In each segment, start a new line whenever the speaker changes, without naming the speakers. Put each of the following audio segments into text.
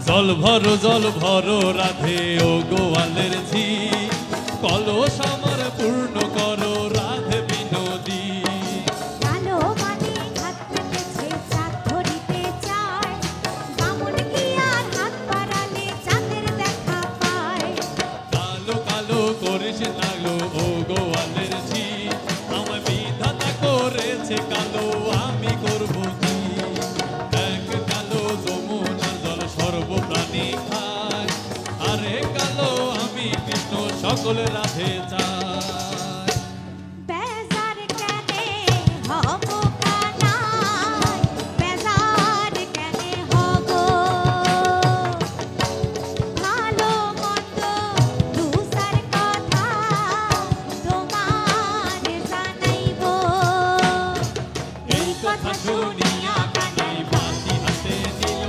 জল ভরো রাধে ও গোয়ালের ঝি, কলস আমার পূর্ণ করো রাধে বিনোদী।
কালো মানে হাত পেতেছে চাঁদ ধরিতে চায়, বামুন কি আর হাত বাড়ালে চাঁদের দেখা পায়।
কালো কালো করিস লাগলো ও গোয়ালের ঝি, আমার বিধাতা করেছে কালো আমি করব কি। এক কালো যমুনার জল সর্বপ্রাণী খায়, আরে কালো আমি কৃষ্ণ সকল রাধে চাই।
বেজার কেনে হব কানাই, বেজার কেনে হব, ভালো মন্দ দুসার কথা তোমার জানাইব।
এই কথা শুনিয়া কানাই বাঁশি হাতে নিল,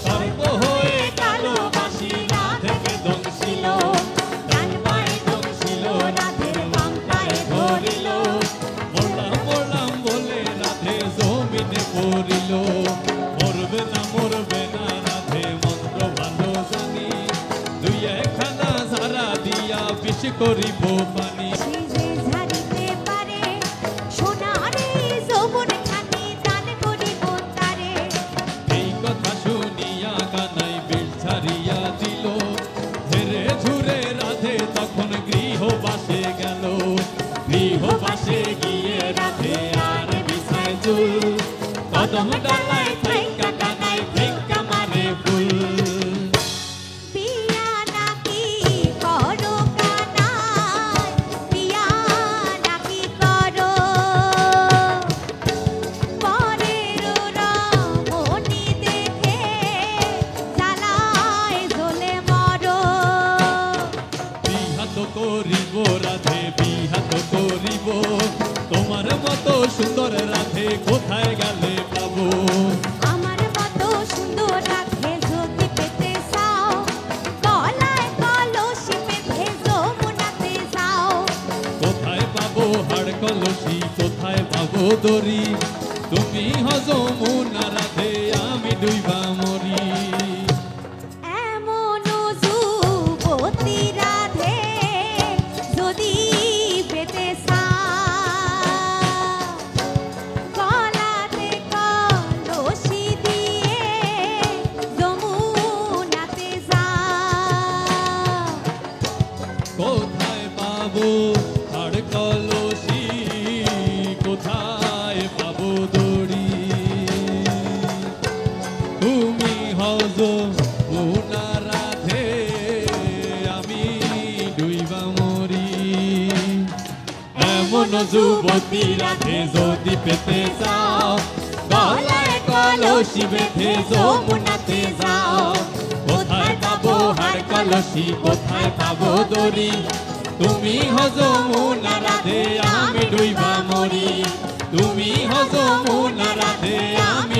সর্ব হয়ে কালো বাঁশি রাধেকে দংশিল। ডান পায়ে দংশিল রাধের বাম পায়ে ধরিল, মরলাম মরলাম বলে রাধে জমিনে পড়িল। মরবে না রাধে মন্ত্র ভালো জানি, দুই একখানা ঝাড়া দিয়া বিষ করিব পানি।
সে যে ঝাড়িতে পারে সোনারে যৌবন খানি দান করিব তারে।
এই কথা শুনিয়া কানাই বিষ ছাড়িয়া দিল, ধীরে ঝুরে রাধে তখন গৃহবাসে গেল। গৃহবাসে গিয়ে রাধে আর বিছায় চুল, কদম ডালায় ফেঙ্কা কানাই ফেঙ্কা মারে ফুল।
বিয়া নাকি করো কানাই, বিয়া নাকি করো, পরের রমণী দেখে জ্বালায় জ্বলে মরো।
বিহাত করিব রাধে বিহাত করিব, তোমার মতো সুন্দর রাধে কোথায় গেলে পাবো।
আমার মতো সুন্দর রাধে যদি পেতে চাও, গলায় কলসি বেঁধে যমুনাতে যাও।
কোথায় পাবো হাড় কলসি কোথায় পাবো দড়ি, তুমি যমুনা রাধে আমি ডুইবা মরি।
এমন যুবতী রাধে যদি পেতে চাও, গলাতে কলসি দিয়ে যমুনাতে যাও।
কোথায় পাবো হাড় কলসি কোথায় পাবো দড়ি, তুমি যমুনা রাধে আমি ডুইবা মরি। এমন যুবতী রাধে যদি পেতে চাও, গলায় কলসি বেঁধে যমুনাতে যাও। কোথায় পাবো হাড় কলসি কোথায় পাবো দড়ি, তুমি যমুনা রাধে আমি ডুইবা মরি। তুমি যমুনা রাধে আমি